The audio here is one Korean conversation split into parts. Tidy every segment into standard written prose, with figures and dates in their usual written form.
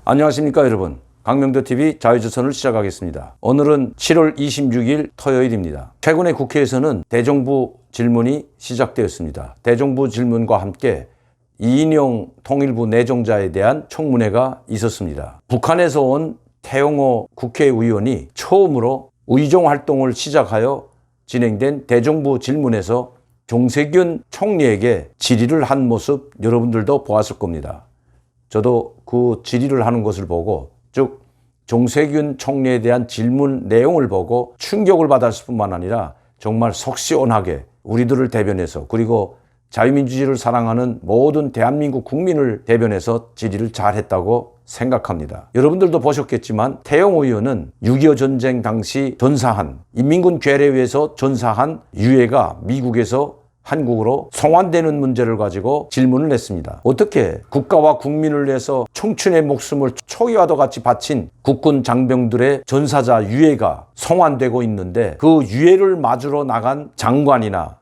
안녕하십니까 여러분. 강명도TV 자유조선을 시작하겠습니다. 오늘은 7월 26일 토요일입니다. 최근에 국회에서는 대정부 질문이 시작되었습니다. 대정부 질문과 함께 이인영 통일부 내정자에 대한 청문회가 있었습니다. 북한에서 온 태영호 국회의원이 처음으로 의정 활동을 시작하여 진행된 대정부 질문에서 정세균 총리에게 질의를 한 모습 여러분들도 보았을 겁니다. 저도 그 질의를 하는 것을 보고, 즉 정세균 총리에 대한 질문 내용을 보고 충격을 받았을 뿐만 아니라 정말 속 시원하게 우리들을 대변해서, 그리고 자유민주주의를 사랑하는 모든 대한민국 국민을 대변해서 질의를 잘했다고 생각합니다. 여러분들도 보셨겠지만 태영호 의원은 6.25 전쟁 당시 전사한, 인민군 괴뢰에서 전사한 유해가 미국에서 한국으로 송환되는 문제를 가지고 질문을 했습니다. 어떻게 국가와 국민을 위해서 청춘의 목숨을 초기와도 같이 바친 국군 장병들의 전사자 유해가 송환되고 있는데, 그 유해를 맞으러 나간 장관이나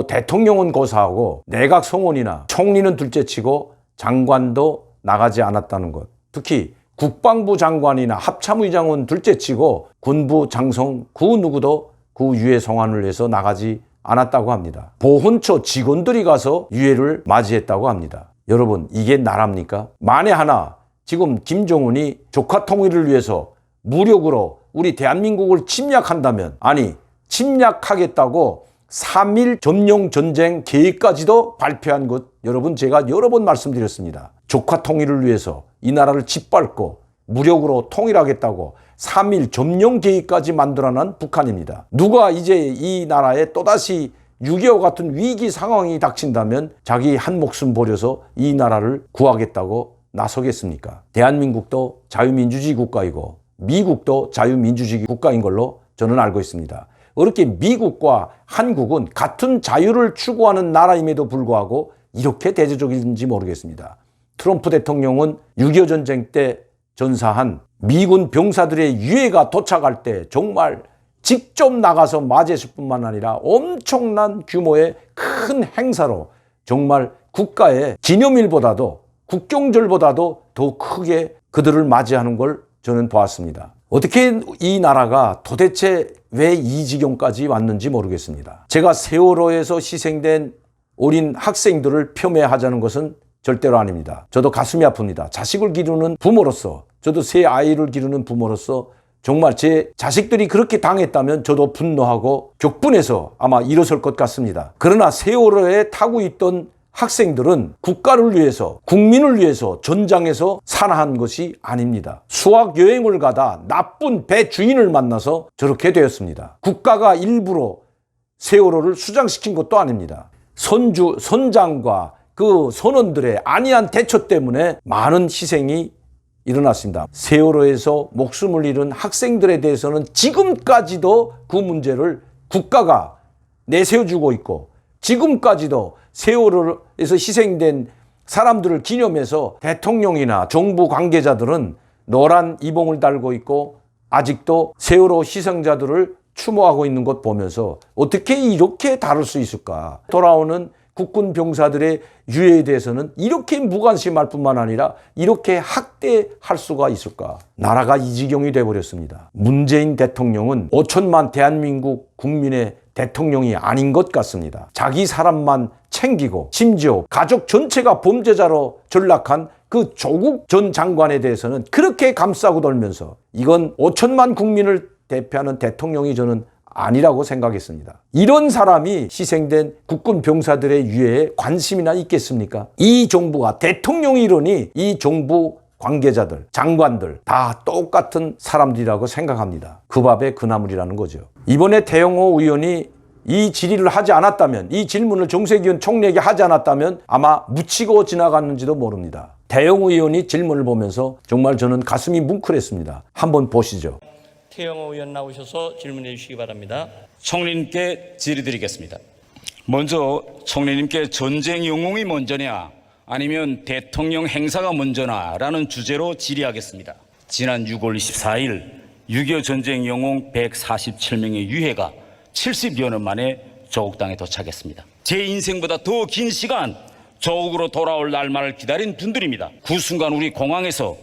대통령은 고사하고 내각 성원이나 총리는 둘째치고 장관도 나가지 않았다는 것. 특히 국방부 장관이나 합참의장은 둘째치고 군부 장성 그 누구도 그 유해 송환을 위해서 나가지 않았다고 합니다. 보훈처 직원들이 가서 유해를 맞이했다고 합니다. 여러분, 이게 나라입니까? 만에 하나 지금 김정은이 조카 통일을 위해서 무력으로 우리 대한민국을 침략한다면, 아니 침략하겠다고 3.1 점령 전쟁 계획까지도 발표한 것, 여러분 제가 여러 번 말씀드렸습니다. 조카 통일을 위해서 이 나라를 짓밟고 무력으로 통일하겠다고 3.1 점령 계획까지 만들어낸 북한입니다. 누가 이제 이 나라에 또다시 6.25 같은 위기 상황이 닥친다면 자기 한 목숨 버려서 이 나라를 구하겠다고 나서겠습니까? 대한민국도 자유민주주의 국가이고 미국도 자유민주주의 국가인 걸로 저는 알고 있습니다. 그렇게 미국과 한국은 같은 자유를 추구하는 나라임에도 불구하고 이렇게 대조적인지 모르겠습니다. 트럼프 대통령은 6.25 전쟁 때 전사한 미군 병사들의 유해가 도착할 때 정말 직접 나가서 맞이했을 뿐만 아니라 엄청난 규모의 큰 행사로 정말 국가의 기념일보다도 국경절보다도 더 크게 그들을 맞이하는 걸 저는 보았습니다. 어떻게 이 나라가 도대체 왜 이 지경까지 왔는지 모르겠습니다. 제가 세월호에서 희생된 어린 학생들을 폄훼하자는 것은 절대로 아닙니다. 저도 가슴이 아픕니다. 자식을 기르는 부모로서, 저도 세 아이를 기르는 부모로서 정말 제 자식들이 그렇게 당했다면 저도 분노하고 격분해서 아마 일어설 것 같습니다. 그러나 세월호에 타고 있던 학생들은 국가를 위해서, 국민을 위해서 전장에서 산화한 것이 아닙니다. 수학여행을 가다 나쁜 배 주인을 만나서 저렇게 되었습니다. 국가가 일부러 세월호를 수장시킨 것도 아닙니다. 선장과 그 선원들의 안이한 대처 때문에 많은 희생이 일어났습니다. 세월호에서 목숨을 잃은 학생들에 대해서는 지금까지도 그 문제를 국가가 내세워주고 있고, 지금까지도 세월호에서 희생된 사람들을 기념해서 대통령이나 정부 관계자들은 노란 이봉을 달고 있고 아직도 세월호 희생자들을 추모하고 있는 것 보면서 어떻게 이렇게 다룰 수 있을까? 돌아오는 국군 병사들의 유해에 대해서는 이렇게 무관심할 뿐만 아니라 이렇게 학대할 수가 있을까? 나라가 이 지경이 돼버렸습니다. 문재인 대통령은 5천만 대한민국 국민의 대통령이 아닌 것 같습니다. 자기 사람만 챙기고 심지어 가족 전체가 범죄자로 전락한 그 조국 전 장관에 대해서는 그렇게 감싸고 돌면서, 이건 5천만 국민을 대표하는 대통령이 저는 아니라고 생각했습니다. 이런 사람이 희생된 국군 병사들의 유해에 관심이나 있겠습니까? 이 정부가, 대통령이 이러니 이 정부 관계자들, 장관들 다 똑같은 사람들이라고 생각합니다. 그 밥에 그 나물이라는 거죠. 이번에 태영호 의원이 이 질의를 하지 않았다면, 이 질문을 정세균 총리에게 하지 않았다면 아마 묻히고 지나갔는지도 모릅니다. 태영호 의원이 질문을 보면서 정말 저는 가슴이 뭉클했습니다. 한번 보시죠. 태영호 의원 나오셔서 질문해 주시기 바랍니다. 총리님께 질의드리겠습니다. 먼저 총리님께 전쟁 영웅이 먼저냐 아니면 대통령 행사가 먼저나라는 주제로 질의하겠습니다. 지난 6월 24일 6.25 전쟁 영웅 147명의 유해가 70여 년 만에 조국 땅에 도착했습니다. 제 인생보다 더 긴 시간 조국으로 돌아올 날만을 기다린 분들입니다. 그 순간 우리 공항에서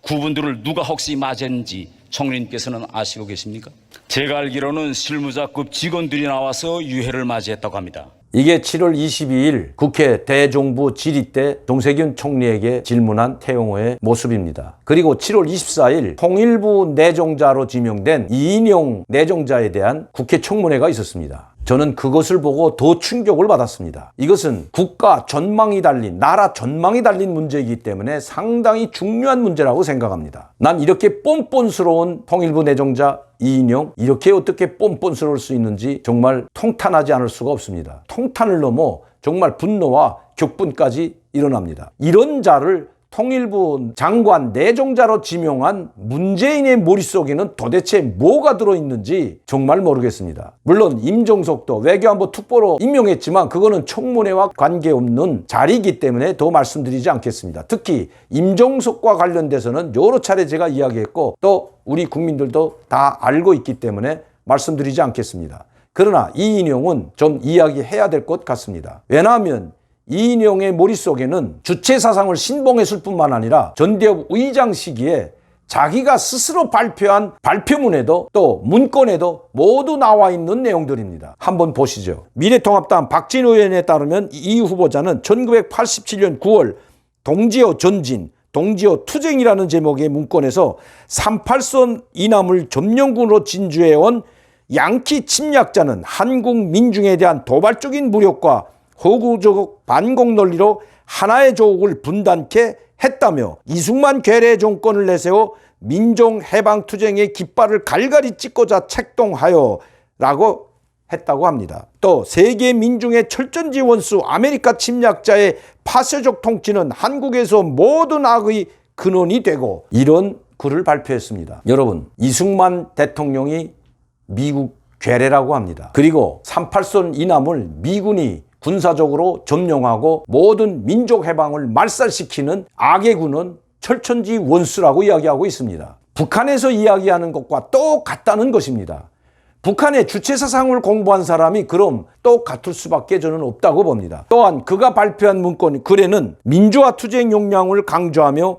그분들을 누가 혹시 맞았는지 총리님께서는 아시고 계십니까? 제가 알기로는 실무자급 직원들이 나와서 유해를 맞이했다고 합니다. 이게 7월 22일 국회 대정부 질의 때 정세균 총리에게 질문한 태영호의 모습입니다. 그리고 7월 24일 통일부 내정자로 지명된 이인용 내정자에 대한 국회 청문회가 있었습니다. 저는 그것을 보고 더 충격을 받았습니다. 이것은 국가 전망이 달린, 나라 전망이 달린 문제이기 때문에 상당히 중요한 문제라고 생각합니다. 난 이렇게 뻔뻔스러운 통일부 내정자 이인용, 이렇게 어떻게 뻔뻔스러울 수 있는지 정말 통탄하지 않을 수가 없습니다. 통탄을 넘어 정말 분노와 격분까지 일어납니다. 이런 자를 통일부 장관 내정자로 지명한 문재인의 머릿속에는 도대체 뭐가 들어있는지 정말 모르겠습니다. 물론 임종석도 외교안보 특보로 임명했지만 그거는 청문회와 관계없는 자리이기 때문에 더 말씀드리지 않겠습니다. 특히 임종석과 관련돼서는 여러 차례 제가 이야기했고 또 우리 국민들도 다 알고 있기 때문에 말씀드리지 않겠습니다. 그러나 이인용은 좀 이야기해야 될 것 같습니다. 왜냐하면 이인용의 머릿속에는 주체사상을 신봉했을 뿐만 아니라 전대협 의장 시기에 자기가 스스로 발표한 발표문에도 또 문건에도 모두 나와 있는 내용들입니다. 한번 보시죠. 미래통합당 박진 의원에 따르면 이 후보자는 1987년 9월 동지어 전진, 동지어 투쟁이라는 제목의 문건에서 38선 이남을 점령군으로 진주해온 양키 침략자는 한국 민중에 대한 도발적인 무력과 허구적 반공 논리로 하나의 조국을 분단케 했다며 이승만 괴뢰 정권을 내세워 민족해방투쟁의 깃발을 갈갈이 찍고자 책동하여 라고 했다고 합니다. 또 세계 민중의 철전지 원수 아메리카 침략자의 파쇄적 통치는 한국에서 모든 악의 근원이 되고 이런 글을 발표했습니다. 여러분, 이승만 대통령이 미국 괴뢰라고 합니다. 그리고 38선 이남을 미군이 군사적으로 점령하고 모든 민족 해방을 말살시키는 악의 군은 철천지 원수라고 이야기하고 있습니다. 북한에서 이야기하는 것과 똑같다는 것입니다. 북한의 주체사상을 공부한 사람이 그럼 똑같을 수밖에 저는 없다고 봅니다. 또한 그가 발표한 문건 글에는 민주화 투쟁 역량을 강조하며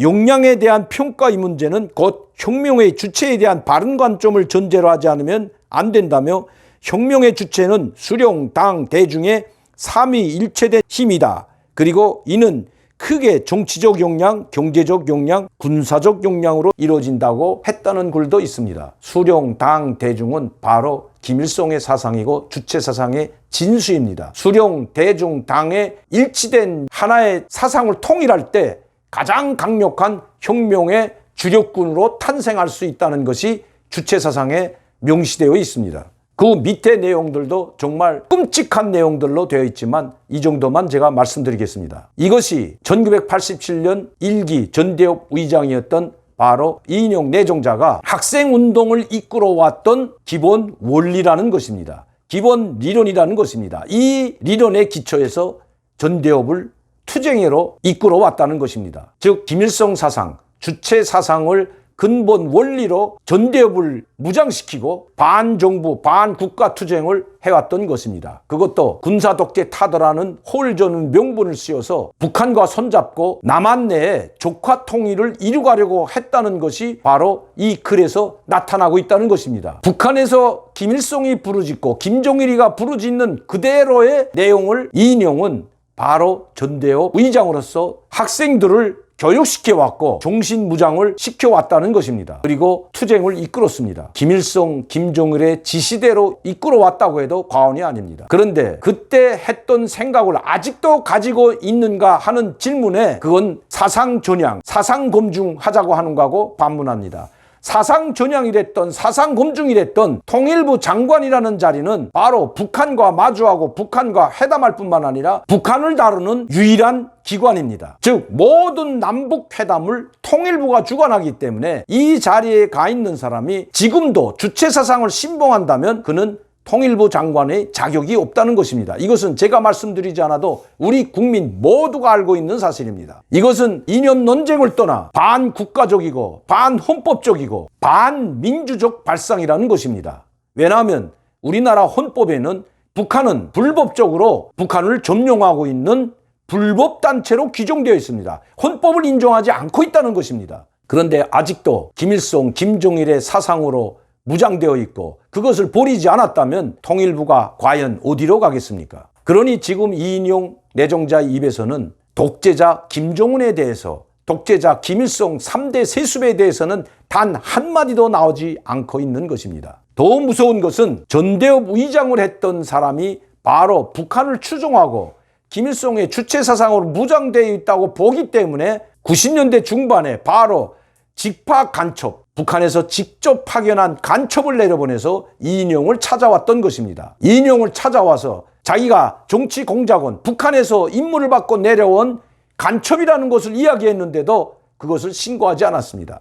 역량에 대한 평가 이 문제는 곧 혁명의 주체에 대한 바른 관점을 전제로 하지 않으면 안 된다며 혁명의 주체는 수령, 당, 대중의 삼위일체된 힘이다. 그리고 이는 크게 정치적 역량, 경제적 역량, 군사적 역량으로 이루어진다고 했다는 글도 있습니다. 수령, 당, 대중은 바로 김일성의 사상이고 주체 사상의 진수입니다. 수령, 대중, 당의 일치된 하나의 사상을 통일할 때 가장 강력한 혁명의 주력군으로 탄생할 수 있다는 것이 주체 사상에 명시되어 있습니다. 그 밑에 내용들도 정말 끔찍한 내용들로 되어 있지만 이 정도만 제가 말씀드리겠습니다. 이것이 1987년 1기 전대협 의장이었던 바로 이인용 내정자가 학생운동을 이끌어왔던 기본 원리라는 것입니다. 기본 리론이라는 것입니다. 이 리론의 기초에서 전대협을 투쟁으로 이끌어왔다는 것입니다. 즉 김일성 사상, 주체 사상을 근본 원리로 전대협을 무장시키고 반정부, 반국가 투쟁을 해왔던 것입니다. 그것도 군사독재 타도라는 홀저는 명분을 씌워서 북한과 손잡고 남한 내에 조카 통일을 이루가려고 했다는 것이 바로 이 글에서 나타나고 있다는 것입니다. 북한에서 김일성이 부르짖고 김정일이가 부르짖는 그대로의 내용을 이인용은 바로 전대협 의장으로서 학생들을 교육시켜왔고 종신무장을 시켜왔다는 것입니다. 그리고 투쟁을 이끌었습니다. 김일성, 김정일의 지시대로 이끌어왔다고 해도 과언이 아닙니다. 그런데 그때 했던 생각을 아직도 가지고 있는가 하는 질문에 그건 사상전향, 사상검증하자고 하는 거하고 반문합니다. 사상전향이랬던 사상검증이랬던 통일부 장관이라는 자리는 바로 북한과 마주하고 북한과 회담할 뿐만 아니라 북한을 다루는 유일한 기관입니다. 즉 모든 남북 회담을 통일부가 주관하기 때문에 이 자리에 가 있는 사람이 지금도 주체사상을 신봉한다면 그는 통일부 장관의 자격이 없다는 것입니다. 이것은 제가 말씀드리지 않아도 우리 국민 모두가 알고 있는 사실입니다. 이것은 이념 논쟁을 떠나 반국가적이고 반헌법적이고 반민주적 발상이라는 것입니다. 왜냐하면 우리나라 헌법에는 북한은 불법적으로 북한을 점령하고 있는 불법단체로 규정되어 있습니다. 헌법을 인정하지 않고 있다는 것입니다. 그런데 아직도 김일성, 김정일의 사상으로 무장되어 있고 그것을 버리지 않았다면 통일부가 과연 어디로 가겠습니까? 그러니 지금 이인용 내정자의 입에서는 독재자 김정은에 대해서, 독재자 김일성 3대 세습에 대해서는 단 한마디도 나오지 않고 있는 것입니다. 더 무서운 것은 전대협 의장을 했던 사람이 바로 북한을 추종하고 김일성의 주체 사상으로 무장되어 있다고 보기 때문에 90년대 중반에 바로 직파 간첩, 북한에서 직접 파견한 간첩을 내려보내서 이인용을 찾아왔던 것입니다. 이인용을 찾아와서 자기가 정치 공작원, 북한에서 임무를 받고 내려온 간첩이라는 것을 이야기했는데도 그것을 신고하지 않았습니다.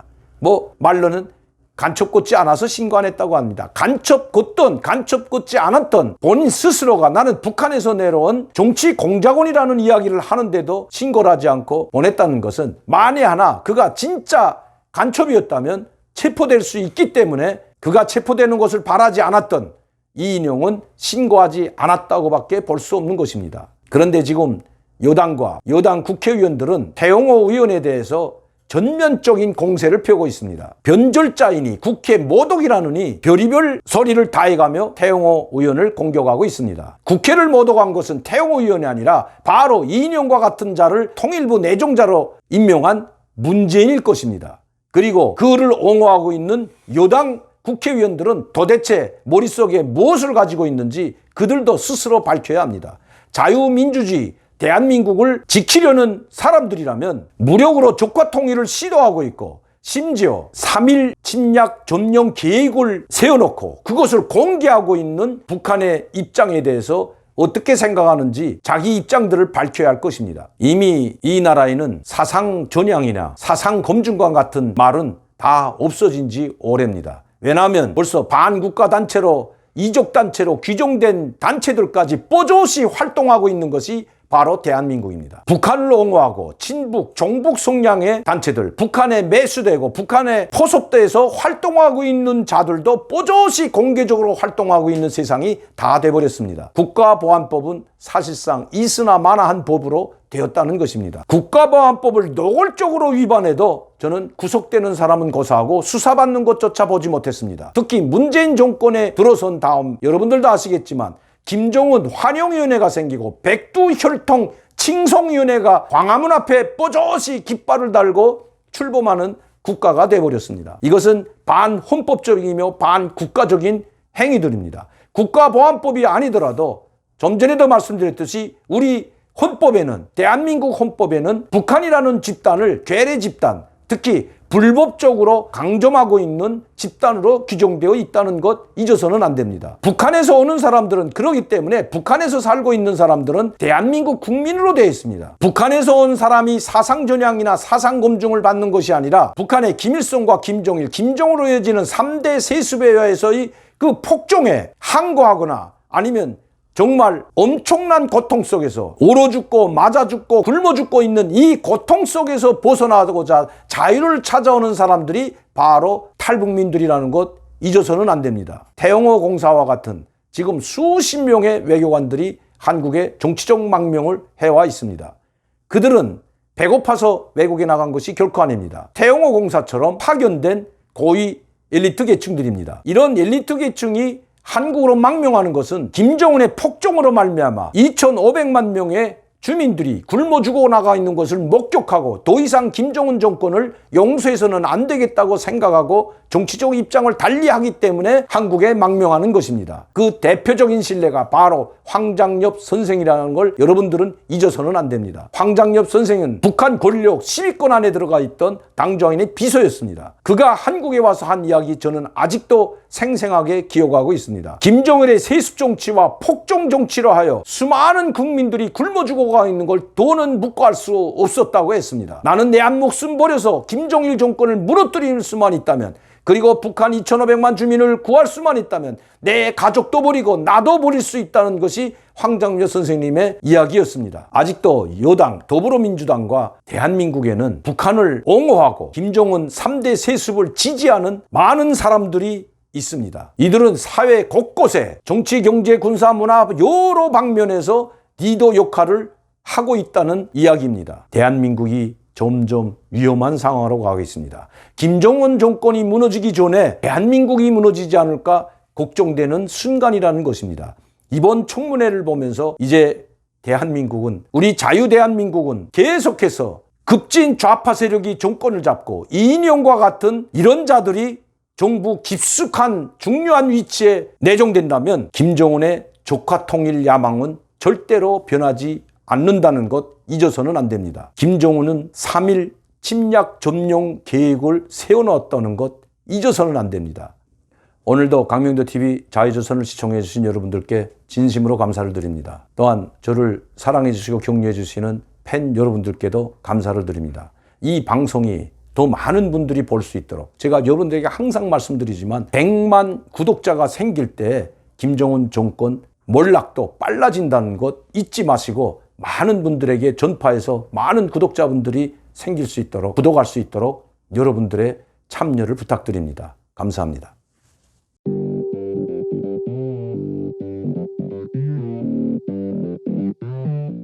말로는 간첩 걷지 않아서 신고 안 했다고 합니다. 간첩 걷던 간첩 걷지 않았던 본인 스스로가 나는 북한에서 내려온 정치 공작원이라는 이야기를 하는데도 신고를 하지 않고 보냈다는 것은 만에 하나 그가 진짜 간첩이었다면 체포될 수 있기 때문에 그가 체포되는 것을 바라지 않았던 이인용은 신고하지 않았다고밖에 볼 수 없는 것입니다. 그런데 지금 여당과 여당 국회의원들은 태영호 의원에 대해서 전면적인 공세를 펴고 있습니다. 변절자이니 국회 모독이라느니 별의별 소리를 다해가며 태영호 의원을 공격하고 있습니다. 국회를 모독한 것은 태영호 의원이 아니라 바로 이인용과 같은 자를 통일부 내정자로 임명한 문재인일 것입니다. 그리고 그를 옹호하고 있는 여당 국회의원들은 도대체 머릿속에 무엇을 가지고 있는지 그들도 스스로 밝혀야 합니다. 자유민주주의 대한민국을 지키려는 사람들이라면 무력으로 적화 통일을 시도하고 있고 심지어 3.1 침략 점령 계획을 세워놓고 그것을 공개하고 있는 북한의 입장에 대해서 어떻게 생각하는지 자기 입장들을 밝혀야 할 것입니다. 이미 이 나라에는 사상 전향이나 사상 검증관 같은 말은 다 없어진 지 오래입니다. 왜냐하면 벌써 반국가 단체로 이족 단체로 규정된 단체들까지 뽀조시 활동하고 있는 것이 바로 대한민국입니다. 북한을 옹호하고 친북, 종북 성향의 단체들, 북한에 매수되고 북한에 포섭돼서 활동하고 있는 자들도 뽀조시 공개적으로 활동하고 있는 세상이 다 돼버렸습니다. 국가보안법은 사실상 있으나 마나한 법으로 되었다는 것입니다. 국가보안법을 노골적으로 위반해도 저는 구속되는 사람은 고사하고 수사받는 것조차 보지 못했습니다. 특히 문재인 정권에 들어선 다음 여러분들도 아시겠지만 김정은 환영위원회가 생기고 백두혈통 칭송위원회가 광화문 앞에 뽀조시 깃발을 달고 출범하는 국가가 되어버렸습니다. 이것은 반헌법적이며 반국가적인 행위들입니다. 국가보안법이 아니더라도 좀 전에도 말씀드렸듯이 우리 헌법에는, 대한민국 헌법에는 북한이라는 집단을 괴뢰 집단, 특히 불법적으로 강점하고 있는 집단으로 규정되어 있다는 것 잊어서는 안 됩니다. 북한에서 오는 사람들은 그러기 때문에 북한에서 살고 있는 사람들은 대한민국 국민으로 되어 있습니다. 북한에서 온 사람이 사상 전향이나 사상 검증을 받는 것이 아니라 북한의 김일성과 김정일, 김정으로 이어지는 3대 세습에 의해서의 그 폭정에 항거하거나 아니면 정말 엄청난 고통 속에서 얼어 죽고 맞아 죽고 굶어 죽고 있는 이 고통 속에서 벗어나고자 자유를 찾아오는 사람들이 바로 탈북민들이라는 것 잊어서는 안 됩니다. 태영호 공사와 같은 지금 수십 명의 외교관들이 한국에 정치적 망명을 해와 있습니다. 그들은 배고파서 외국에 나간 것이 결코 아닙니다. 태영호 공사처럼 파견된 고위 엘리트 계층들입니다. 이런 엘리트 계층이 한국으로 망명하는 것은 김정은의 폭정으로 말미암아 2,500만 명의 주민들이 굶어 죽어 나가 있는 것을 목격하고 더 이상 김정은 정권을 용서해서는 안 되겠다고 생각하고 정치적 입장을 달리하기 때문에 한국에 망명하는 것입니다. 그 대표적인 신뢰가 바로 황장엽 선생이라는 걸 여러분들은 잊어서는 안 됩니다. 황장엽 선생은 북한 권력 10위권 안에 들어가 있던 당정인의 비서였습니다. 그가 한국에 와서 한 이야기 저는 아직도 생생하게 기억하고 있습니다. 김정일의 세습 정치와 폭정 정치로 하여 수많은 국민들이 굶어 죽어가 있는 걸 더는 묵과할 수 없었다고 했습니다. 나는 내 한 목숨 버려서 김정일 정권을 무너뜨릴 수만 있다면, 그리고 북한 2,500만 주민을 구할 수만 있다면 내 가족도 버리고 나도 버릴 수 있다는 것이 황장엽 선생님의 이야기였습니다. 아직도 여당 더불어민주당과 대한민국에는 북한을 옹호하고 김정은 3대 세습을 지지하는 많은 사람들이 있습니다. 이들은 사회 곳곳에 정치, 경제, 군사, 문화 여러 방면에서 리더 역할을 하고 있다는 이야기입니다. 대한민국이 점점 위험한 상황으로 가고 있습니다. 김정은 정권이 무너지기 전에 대한민국이 무너지지 않을까 걱정되는 순간이라는 것입니다. 이번 청문회를 보면서 이제 대한민국은, 우리 자유대한민국은 계속해서 급진 좌파 세력이 정권을 잡고 이인영과 같은 이런 자들이 정부 깊숙한 중요한 위치에 내정된다면 김정은의 조카 통일 야망은 절대로 변하지 않는다는 것 잊어서는 안 됩니다. 김정은은 3.1 침략 점령 계획을 세워놓았다는 것 잊어서는 안 됩니다. 오늘도 강명도TV 자유조선을 시청해 주신 여러분들께 진심으로 감사를 드립니다. 또한 저를 사랑해 주시고 격려해 주시는 팬 여러분들께도 감사를 드립니다. 이 방송이 더 많은 분들이 볼 수 있도록 제가 여러분들에게 항상 말씀드리지만 100만 구독자가 생길 때 김정은 정권 몰락도 빨라진다는 것 잊지 마시고 많은 분들에게 전파해서 많은 구독자분들이 생길 수 있도록, 구독할 수 있도록 여러분들의 참여를 부탁드립니다. 감사합니다.